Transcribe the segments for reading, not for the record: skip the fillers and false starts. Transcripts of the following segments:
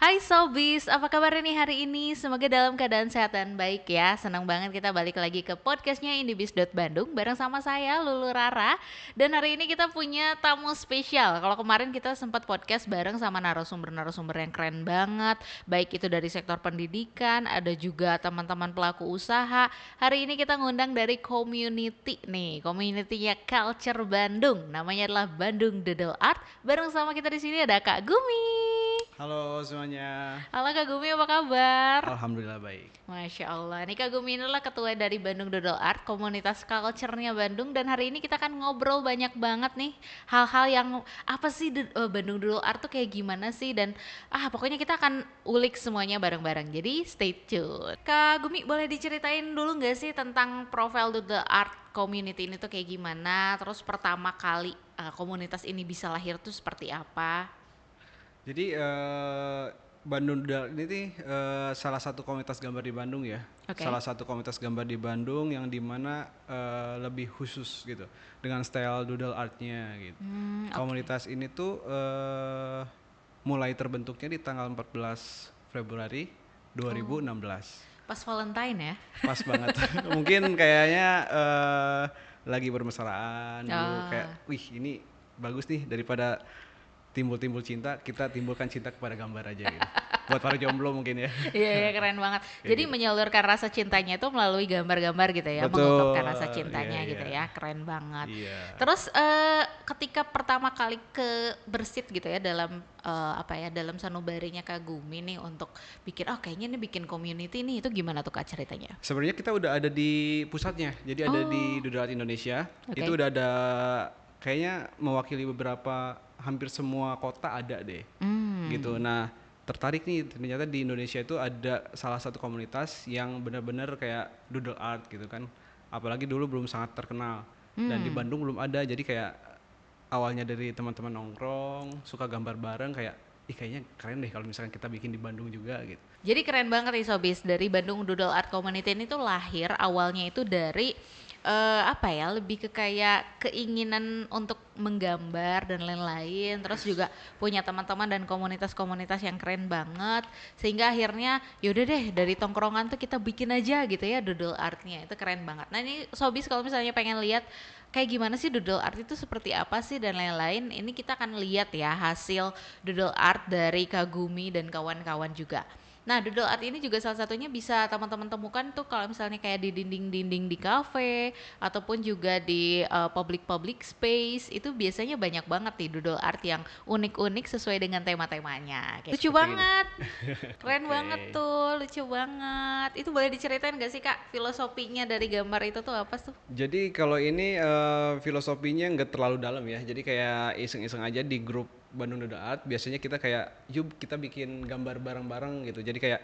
Hai Sobis, apa kabar nih hari ini? Semoga dalam keadaan sehat dan baik ya. Senang banget kita balik lagi ke podcastnya Indibis.Bandung bareng sama saya Lulu Rara. Dan hari ini kita punya tamu spesial. Kalau kemarin kita sempat podcast bareng sama narasumber-narasumber yang keren banget. Baik itu dari sektor pendidikan, ada juga teman-teman pelaku usaha. Hari ini kita ngundang dari community nih, communitynya Culture Bandung. Namanya adalah Bandung Doodle Art. Bareng sama kita di sini ada Kak Gumi. Halo semuanya, Halo Kak Gumi, apa kabar? alhamdulillah baik. Masya Allah, nih Kak Gumi inilah ketua dari Bandung Doodle Art, komunitas culture-nya Bandung. Dan hari ini kita akan ngobrol banyak banget nih hal-hal yang apa sih Bandung Doodle Art tuh kayak gimana sih. Dan pokoknya kita akan ulik semuanya bareng-bareng, jadi stay tune. Kak Gumi boleh diceritain dulu nggak sih tentang profil Doodle Art community ini tuh kayak gimana? Terus pertama kali komunitas ini bisa lahir tuh seperti apa? Jadi Bandung ini salah satu komunitas gambar di Bandung ya. Oke. Salah satu komunitas gambar di Bandung yang dimana lebih khusus gitu dengan style doodle artnya gitu. Oke. Komunitas ini tuh mulai terbentuknya di tanggal 14 Februari Oh, 2016. pas Valentine ya? Pas banget. Mungkin kayaknya lagi bermesraan dulu kayak, Ah, wih ini bagus nih daripada timbul-timbul cinta, kita timbulkan cinta kepada gambar aja gitu. Buat para jomblo mungkin ya. iya iya keren banget. Kayak Jadi gitu. menyalurkan rasa cintanya itu melalui gambar-gambar gitu ya, mengungkapkan rasa Betul, iya cintanya gitu iya. ya, keren banget. Iya. Terus ketika pertama kali ke bersit gitu ya dalam dalam sanubarinya Kagumi nih untuk bikin kayaknya nih bikin community nih itu gimana tuh Kak ceritanya? Sebenarnya kita udah ada di pusatnya. Jadi ada di Oh, Doodle Art Indonesia. Itu oke. udah ada kayaknya mewakili beberapa hampir semua kota ada deh. Gitu. Hmm. Nah, tertarik nih ternyata di Indonesia itu ada salah satu komunitas yang benar-benar kayak doodle art gitu kan. Apalagi dulu belum sangat terkenal dan di Hmm. Bandung belum ada. Jadi kayak awalnya dari teman-teman nongkrong, suka gambar bareng kayak ih kayaknya keren deh kalau misalkan kita bikin di Bandung juga gitu. Jadi keren banget nih Sobis, dari Bandung Doodle Art Community ini tuh lahir awalnya itu dari lebih ke kayak keinginan untuk menggambar dan lain-lain, terus juga punya teman-teman dan komunitas-komunitas yang keren banget, sehingga akhirnya yaudah deh dari tongkrongan tuh kita bikin aja gitu ya doodle artnya, itu keren banget. Nah ini Sobis kalau misalnya pengen lihat kayak gimana sih doodle art itu seperti apa sih dan lain-lain, ini kita akan lihat ya hasil doodle art dari Kagumi dan kawan-kawan juga. Nah, doodle art ini juga salah satunya bisa teman-teman temukan tuh kalau misalnya kayak di dinding-dinding di kafe ataupun juga di public space, itu biasanya banyak banget nih doodle art yang unik-unik sesuai dengan tema-temanya. Lucu Seperti itu. banget. Keren banget Oke. tuh, lucu banget. Itu boleh diceritain gak sih Kak filosofinya dari gambar itu tuh apa tuh? Jadi kalau ini filosofinya nggak terlalu dalam ya. Jadi kayak iseng-iseng aja di grup Bandung Doodle Art. Biasanya kita kayak, yuk kita bikin gambar bareng-bareng gitu. Jadi kayak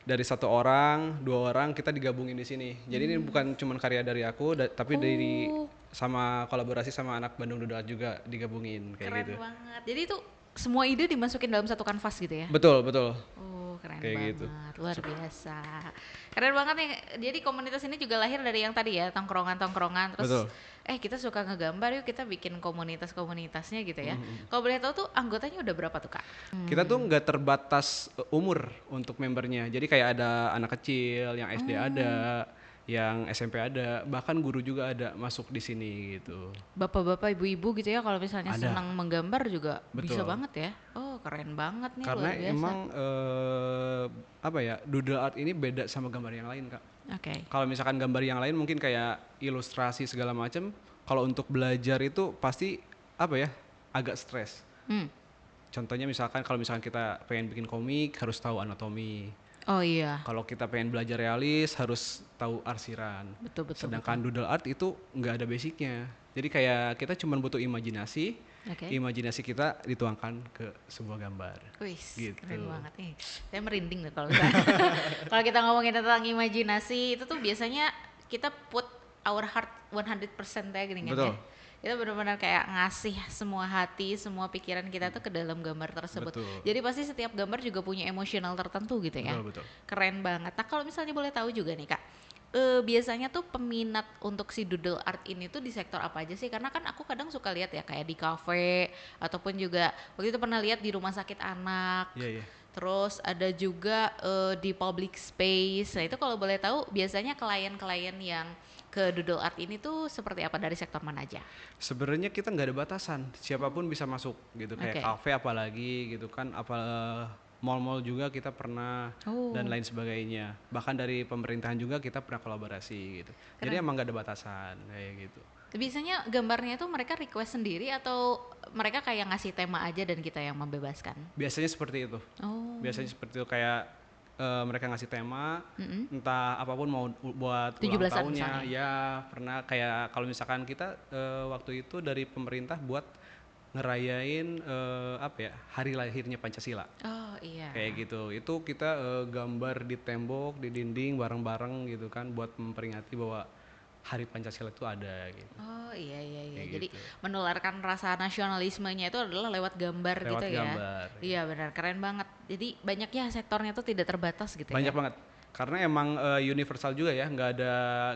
dari satu orang, dua orang kita digabungin di sini. Jadi ini bukan cuma karya dari aku, tapi dari Oh, sama kolaborasi sama anak Bandung Doodle Art juga digabungin kayak keren gitu. banget. Jadi itu semua ide dimasukin dalam satu kanvas gitu ya? Betul betul Oh, keren kayak gitu. banget, luar biasa. Keren banget nih. Jadi komunitas ini juga lahir dari yang tadi ya, tongkrongan-tongkrongan. Terus, Betul. kita suka ngegambar, yuk kita bikin komunitas-komunitasnya gitu ya. Kalau boleh tahu tuh anggotanya udah berapa tuh Kak? Kita tuh nggak terbatas umur untuk membernya. Jadi kayak ada anak kecil, yang SD Hmm, ada, yang SMP ada, bahkan guru juga ada masuk di sini gitu. bapak-bapak, ibu-ibu gitu ya, kalau misalnya Ada, senang menggambar juga bisa betul. banget ya. Oh, keren banget nih, Karena luar biasa. emang apa ya, doodle art ini beda sama gambar yang lain, Kak. Oke. Kalau misalkan gambar yang lain mungkin kayak ilustrasi segala macam, kalau untuk belajar itu pasti apa ya, agak stres. Hmm. Contohnya misalkan kalau misalkan kita pengen bikin komik harus tahu anatomi. Oh iya, Kalau kita pengen belajar realis harus tahu arsiran. betul betul betul. Sedangkan doodle art itu nggak ada basicnya. Jadi kayak kita cuma butuh imajinasi, Oke. imajinasi kita dituangkan ke sebuah gambar. Wih, Gitu. keren banget nih. Saya merinding deh kalau misalnya. Kalau kita ngomongin tentang imajinasi, itu tuh biasanya kita put our heart 100% ya gini kan ya. Betul, Kita benar-benar kayak ngasih semua hati, semua pikiran kita tuh ke dalam gambar tersebut. betul, Jadi pasti setiap gambar juga punya emosional tertentu gitu ya. betul, betul. Keren banget. Nah, kalau misalnya boleh tahu juga nih Kak, biasanya tuh peminat untuk si doodle art ini tuh di sektor apa aja sih? Karena kan aku kadang suka lihat ya kayak di kafe ataupun juga waktu itu pernah lihat di rumah sakit anak. Iya, iya. terus ada juga di public space. Nah itu kalau boleh tahu biasanya klien-klien yang ke Doodle Art ini tuh seperti apa, dari sektor mana aja? Sebenarnya kita nggak ada batasan, siapapun bisa masuk gitu, kayak Oke. kafe apalagi gitu kan, apa mall-mall juga kita pernah dan Oh, lain sebagainya. Bahkan dari pemerintahan juga kita pernah kolaborasi gitu. Jadi keren. emang nggak ada batasan kayak gitu. Biasanya gambarnya itu mereka request sendiri atau mereka kayak ngasih tema aja dan kita yang membebaskan? Biasanya seperti itu. Oh, Biasanya seperti itu kayak mereka ngasih tema, mm-mm. entah apapun mau buat ulang 17-an tahunnya, misalnya. ya pernah kayak kalau misalkan kita waktu itu dari pemerintah buat ngerayain apa ya hari lahirnya Pancasila Oh iya. kayak gitu. Itu kita gambar di tembok, di dinding bareng-bareng gitu kan buat memperingati bahwa hari Pancasila itu ada gitu. Oh iya iya iya. Kayak Jadi gitu. menularkan rasa nasionalismenya itu adalah lewat gambar gitu Lewat ya. gambar. Ya. Iya benar, keren banget. Jadi banyak ya sektornya tuh tidak terbatas gitu Banyak ya. banget. Karena emang universal juga ya, nggak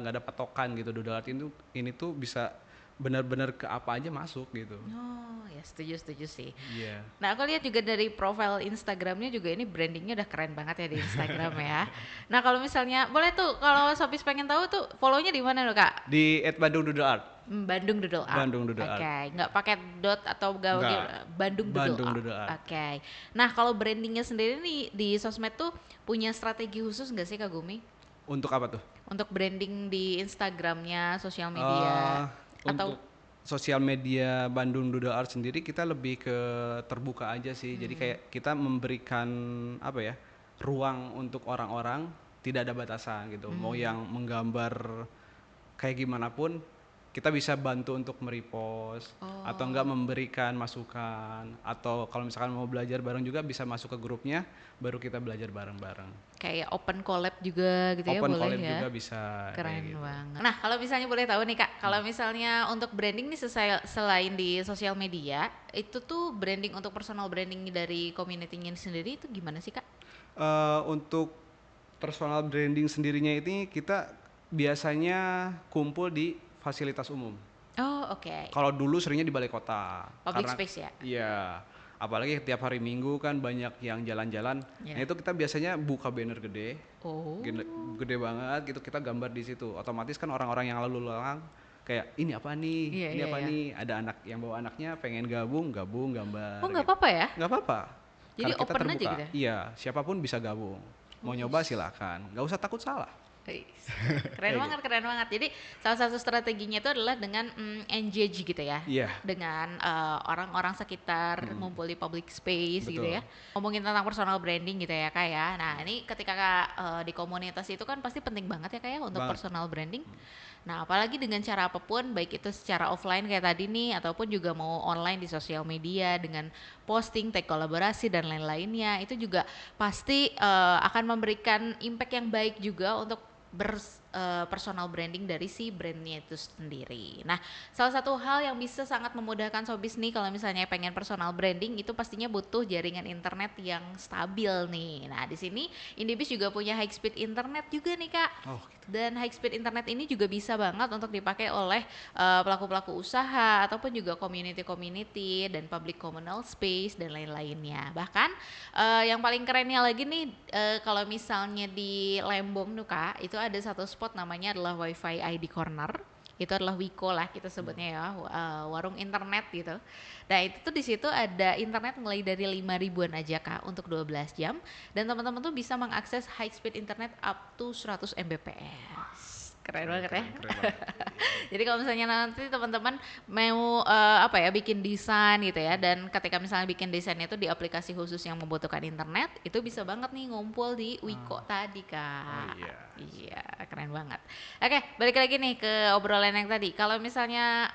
ada patokan gitu. Doodle art ini tuh bisa benar-benar ke apa aja masuk gitu. Oh ya, setuju setuju sih. Iya. Nah aku lihat juga dari profil Instagramnya juga, ini brandingnya udah keren banget ya di Instagram ya. Nah kalau misalnya boleh tuh, kalau Sobis pengen tahu tuh follownya di mana tuh Kak? Di @Bandung Doodle Art. Bandung Doodle Art. Bandung Doodle Art. Oke, nggak pakai dot atau gawe Enggak. Bandung Doodle Bandung Art. Doodle Art. Oke. Nah, kalau brandingnya sendiri nih di sosmed tuh punya strategi khusus nggak sih Kak Gumi? Untuk apa tuh? Untuk branding di Instagramnya, sosial media, eh atau untuk sosial media Bandung Doodle Art sendiri kita lebih ke terbuka aja sih. Jadi kayak kita memberikan apa ya? Ruang untuk orang-orang, tidak ada batasan gitu. Mau yang menggambar kayak gimana pun kita bisa bantu untuk merepost atau enggak oh memberikan masukan, atau kalau misalkan mau belajar bareng juga bisa masuk ke grupnya baru kita belajar bareng-bareng. kayak open collab juga gitu ya, Open boleh collab ya? juga bisa kayak Keren gitu. banget. Nah, kalau misalnya boleh tahu nih Kak, kalau misalnya untuk branding nih selain di sosial media, itu tuh branding untuk personal branding dari community-nya sendiri itu gimana sih Kak? Untuk personal branding sendirinya ini kita biasanya kumpul di fasilitas umum. Oh, oke. Kalau dulu seringnya di balai kota, Public karena space ya? iya, apalagi tiap hari Minggu kan banyak yang jalan-jalan. Nah Ya. itu kita biasanya buka banner gede, gede, Oh. gede banget gitu, kita gambar di situ. Otomatis kan orang-orang yang lalu lalang kayak ini apa nih, Iya, ini iya, apa iya. nih. Ada anak yang bawa anaknya pengen gabung, gabung gambar Oh, nggak gitu. apa-apa ya? Nggak apa-apa, Jadi karena kita open aja terbuka. gitu ya? Iya, siapapun bisa gabung. Mau Oh, nyoba silakan, nggak usah takut salah. wis. Keren Kayak banget, gitu. keren banget. Jadi salah satu strateginya itu adalah dengan engage gitu ya, Iya, dengan orang-orang sekitar, ngumpul di public space gitu betul. ya. Ngomongin tentang personal branding gitu ya Kak ya. Nah ini ketika Kak di komunitas itu kan pasti penting banget ya Kak ya untuk Banget. personal branding. Nah apalagi dengan cara apapun, baik itu secara offline kayak tadi nih, ataupun juga mau online di sosial media dengan posting, tag kolaborasi dan lain-lainnya, itu juga pasti akan memberikan impact yang baik juga untuk personal branding dari si brandnya itu sendiri. Nah, salah satu hal yang bisa sangat memudahkan Sobis nih kalau misalnya pengen personal branding itu pastinya butuh jaringan internet yang stabil nih. Nah, di sini Indibis juga punya high speed internet juga nih Kak. Oh, gitu. Dan high speed internet ini juga bisa banget untuk dipakai oleh pelaku-pelaku usaha ataupun juga community-community dan public communal space dan lain-lainnya. Bahkan yang paling kerennya lagi nih, kalau misalnya di Lembong tuh Kak, itu ada satu spot namanya adalah WiFi ID Corner. Itu adalah Wiko lah kita sebutnya ya, warung internet gitu. Nah itu tuh di situ ada internet mulai dari 5 ribuan aja Kak untuk 12 jam, dan teman-teman tuh bisa mengakses high speed internet up to 100 Mbps. Keren banget ya. Keren banget. Jadi kalau misalnya nanti teman-teman mau apa ya, bikin desain gitu ya, dan ketika misalnya bikin desainnya itu di aplikasi khusus yang membutuhkan internet, itu bisa banget nih ngumpul di Wiko tadi Oh Kak. iya. Iya, keren banget. Oke, balik lagi nih ke obrolan yang tadi. Kalau misalnya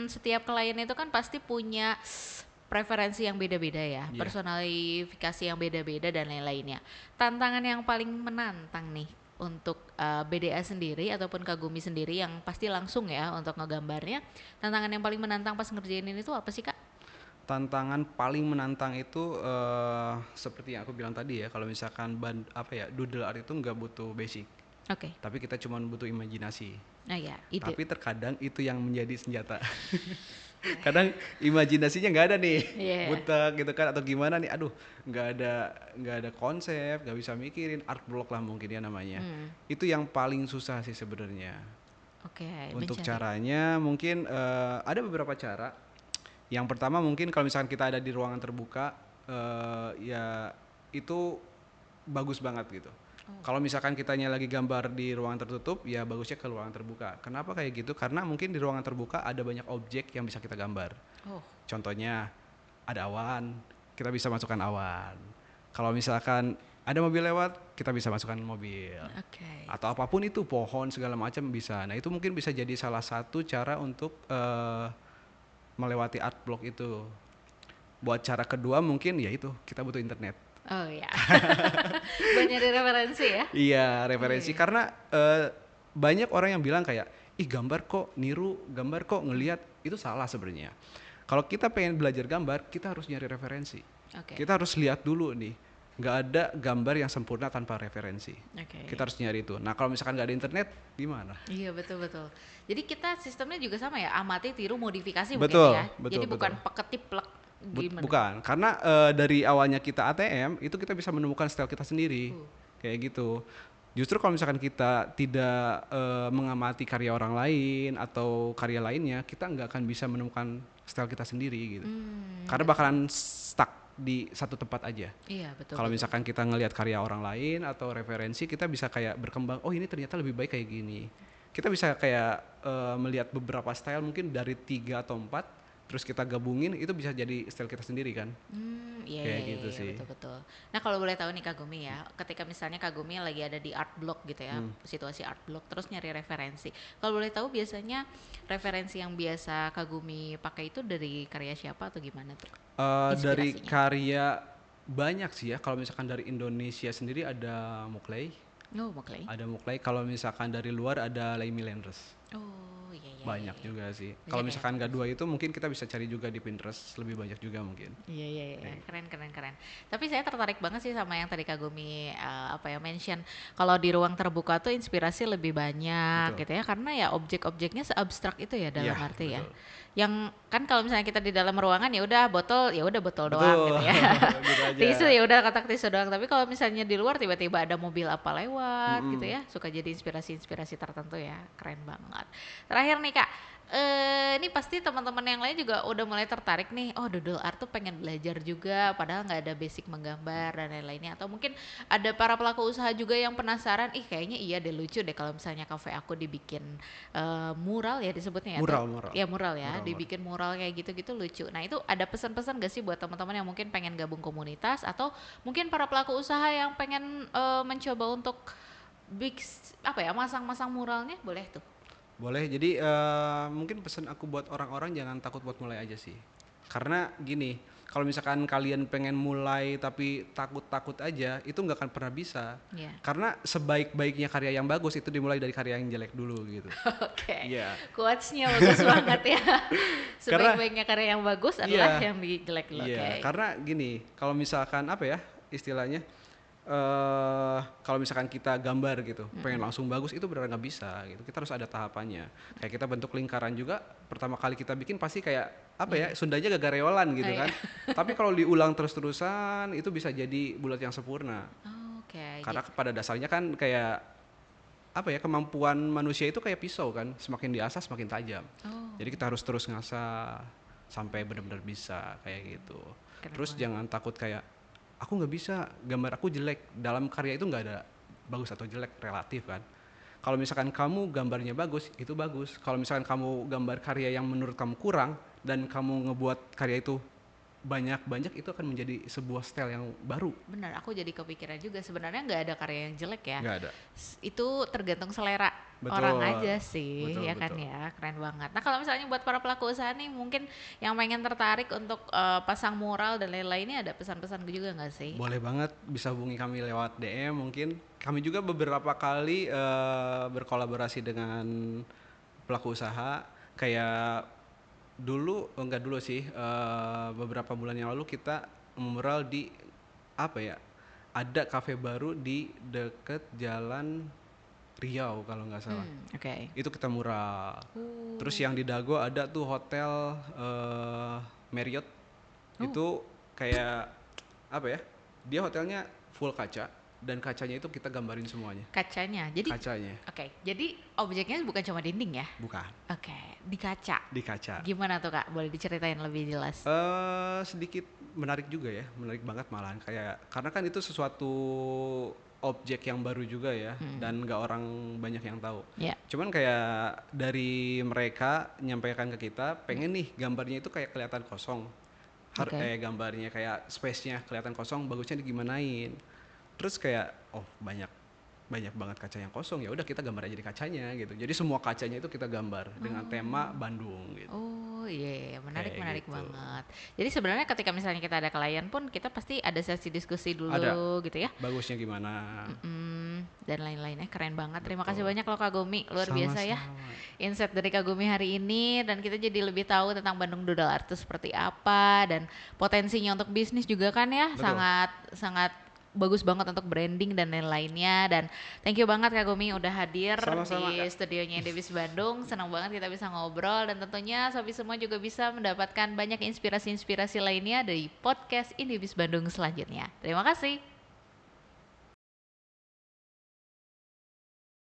setiap klien itu kan pasti punya preferensi yang beda-beda ya, Iya. personalifikasi yang beda-beda dan lain-lainnya. Tantangan yang paling menantang nih untuk BDA sendiri ataupun Kagumi sendiri yang pasti langsung ya untuk ngegambarnya, tantangan yang paling menantang pas ngerjain ini tuh apa sih Kak? Tantangan paling menantang itu seperti yang aku bilang tadi ya, kalau misalkan apa ya, doodle art itu nggak butuh basic, Oke, tapi kita cuma butuh imajinasi. nah ya ide. Tapi terkadang itu yang menjadi senjata. Kadang imajinasinya nggak ada nih, Iya. butek gitu kan atau gimana nih, aduh nggak ada nggak ada konsep, nggak bisa mikirin, art block lah mungkin ya namanya. Hmm, Itu yang paling susah sih sebenarnya. oke, Untuk mencari. caranya mungkin ada beberapa cara. Yang pertama mungkin kalau misalkan kita ada di ruangan terbuka, ya itu bagus banget gitu. Oh, Kalau misalkan kitanya lagi gambar di ruangan tertutup, ya bagusnya ke ruangan terbuka. Kenapa kayak gitu? Karena mungkin di ruangan terbuka ada banyak objek yang bisa kita gambar. oh, Contohnya ada awan, kita bisa masukkan awan. Kalau misalkan ada mobil lewat, kita bisa masukkan mobil. oke. Atau apapun itu, pohon segala macam bisa. Nah itu mungkin bisa jadi salah satu cara untuk melewati art block itu. Buat cara kedua mungkin ya itu, kita butuh internet. Oh ya. Buat nyari referensi ya? Iya, Iya. referensi karena banyak orang yang bilang kayak, ih gambar kok niru, gambar kok ngelihat, itu salah sebenarnya. Kalau kita pengen belajar gambar, kita harus nyari referensi. Oke, Kita harus lihat dulu nih, nggak ada gambar yang sempurna tanpa referensi. Kita oke. harus nyari itu. Nah kalau misalkan nggak ada internet, gimana? Iya betul betul. Jadi kita sistemnya juga sama ya, amati, tiru, modifikasi mungkin Betul, ya. betul, Jadi betul. bukan plek gimana tuh? Bukan, karena dari awalnya kita ATM itu kita bisa menemukan style kita sendiri, Uh, kayak gitu. Justru kalau misalkan kita tidak mengamati karya orang lain atau karya lainnya, kita nggak akan bisa menemukan style kita sendiri gitu. Karena betul. bakalan stuck di satu tempat aja. Iya betul Kalau betul misalkan betul. kita ngelihat karya orang lain atau referensi, kita bisa kayak berkembang. Oh ini ternyata lebih baik kayak gini. Kita bisa kayak melihat beberapa style mungkin dari 3 atau 4, terus kita gabungin itu bisa jadi style kita sendiri kan. Iya iya Kayak iya gitu iya, sih. betul betul. Nah kalau boleh tahu nih Kagumi ya, ketika misalnya Kagumi lagi ada di art block gitu ya, Hmm. situasi art block, terus nyari referensi. Kalau boleh tahu biasanya referensi yang biasa Kagumi pakai itu dari karya siapa atau gimana tuh? Dari Inspirasinya? karya banyak sih ya. Kalau misalkan dari Indonesia sendiri ada Muklay, Oh, Moclay. Kalau misalkan dari luar ada Laimi Landers. Oh, iya iya iya Banyak iya. juga sih. Kalau Banyak ya misalkan gak referensi. dua itu mungkin kita bisa cari juga di Pinterest, lebih banyak juga mungkin. Iya iya iya, Kayak keren keren keren. Tapi saya tertarik banget sih sama yang tadi Kagumi apa ya mention kalau di ruang terbuka tuh inspirasi lebih banyak betul. gitu ya karena ya objek-objeknya seabstrak itu ya dalam Iya, arti ya. betul. Yang kan kalau misalnya kita di dalam ruangan ya udah botol doang Betul. gitu ya. Gitu Tisu aja. ya udah kotak tisu doang. Tapi kalau misalnya di luar tiba-tiba ada mobil apa lewat gitu Mm-mm. ya, suka jadi inspirasi-inspirasi tertentu ya. Keren banget. Terakhir nih Kak, ini pasti teman-teman yang lain juga udah mulai tertarik nih. Oh, doodle art tuh pengen belajar juga, padahal nggak ada basic menggambar dan lain-lainnya. Atau mungkin ada para pelaku usaha juga yang penasaran, ih kayaknya iya deh lucu deh kalau misalnya kafe aku dibikin mural ya disebutnya ya, atau Mural, mural. ya mural ya, Mural, mural. dibikin mural kayak gitu-gitu lucu. Nah itu ada pesan-pesan gak sih buat teman-teman yang mungkin pengen gabung komunitas atau mungkin para pelaku usaha yang pengen mencoba untuk big apa ya masang-masang muralnya boleh tuh. Boleh. Jadi mungkin pesan aku buat orang-orang jangan takut buat mulai aja sih. Karena gini, kalau misalkan kalian pengen mulai tapi takut-takut aja, itu nggak akan pernah bisa. Ya. Karena sebaik-baiknya karya yang bagus itu dimulai dari karya yang jelek dulu gitu. Oke, Iya. quotes-nya bagus banget ya. Karena Sebaik-baiknya karya yang bagus adalah iya, yang jelek dulu. iya. Oke. Karena gini, kalau misalkan apa ya istilahnya, kalau misalkan kita gambar gitu, pengen Mm-mm. langsung bagus itu benar nggak bisa gitu. Kita harus ada tahapannya. Kayak kita bentuk lingkaran juga, pertama kali kita bikin pasti kayak apa ya, Iya. Sundanya gagareolan Oh, gitu iya. kan. Tapi kalau diulang terus-terusan itu bisa jadi bulat yang sempurna. Oh, oke. Karena pada dasarnya kan kayak apa ya, kemampuan manusia itu kayak pisau kan, semakin diasah semakin tajam. Oh, Jadi kita harus terus ngasah sampai benar-benar bisa kayak gitu. keren Terus banget. jangan takut kayak aku nggak bisa, gambar aku jelek. Dalam karya itu nggak ada bagus atau jelek, relatif kan. Kalau misalkan kamu gambarnya bagus, itu bagus. Kalau misalkan kamu gambar karya yang menurut kamu kurang dan kamu ngebuat karya itu banyak-banyak, itu akan menjadi sebuah style yang baru. Benar, aku jadi kepikiran juga sebenarnya nggak ada karya yang jelek ya. Nggak ada. Itu tergantung selera orang Betul, aja sih, betul, ya kan betul. ya, keren banget. Nah kalau misalnya buat para pelaku usaha nih mungkin yang pengen tertarik untuk pasang mural dan lain-lainnya ada pesan-pesan juga nggak sih? Boleh banget bisa hubungi kami lewat DM mungkin. Kami juga beberapa kali berkolaborasi dengan pelaku usaha. Kayak dulu, enggak dulu sih, beberapa bulan yang lalu kita mural di apa ya? Ada kafe baru di deket jalan Riau kalau nggak salah. Oke. Itu kita mural. Oh. Terus yang di Dago ada tuh hotel Marriott. Oh. Itu kayak apa ya? Dia hotelnya full kaca dan kacanya itu kita gambarin semuanya. Kacanya. Jadi Kacanya, oke. Jadi objeknya bukan cuma dinding ya? bukan Oke, di kaca. di kaca. Gimana tuh Kak? Boleh diceritain lebih jelas? Sedikit menarik juga ya, menarik banget malahan kayak karena kan itu sesuatu objek yang baru juga ya dan nggak orang banyak yang tahu. Ya. Cuman kayak dari mereka nyampaikan ke kita pengen nih gambarnya itu kayak kelihatan kosong. Oke. Gambarnya kayak space-nya kelihatan kosong, bagusnya digimanain. Terus kayak oh banyak banyak banget kaca yang kosong, ya udah kita gambar aja di kacanya gitu. Jadi semua kacanya itu kita gambar dengan tema Bandung gitu. Oh iya, menarik Kayak menarik gitu. banget. Jadi sebenarnya ketika misalnya kita ada klien pun kita pasti ada sesi diskusi Ada dulu gitu ya. bagusnya gimana? Dan lain-lainnya keren banget. Terima kasih Betul. banyak loh Kak Gumi, luar biasa ya. Sama-sama. Insight dari Kak Gumi hari ini dan kita jadi lebih tahu tentang Bandung Doodle Art itu seperti apa dan potensinya untuk bisnis juga kan ya, Betul. sangat sangat bagus banget untuk branding dan lain-lainnya. Dan thank you banget Kak Gumi udah hadir Sama-sama, di Kak. studionya Indebis Bandung. Senang banget kita bisa ngobrol dan tentunya Sobi semua juga bisa mendapatkan banyak inspirasi-inspirasi lainnya dari podcast Indebis Bandung selanjutnya. Terima kasih.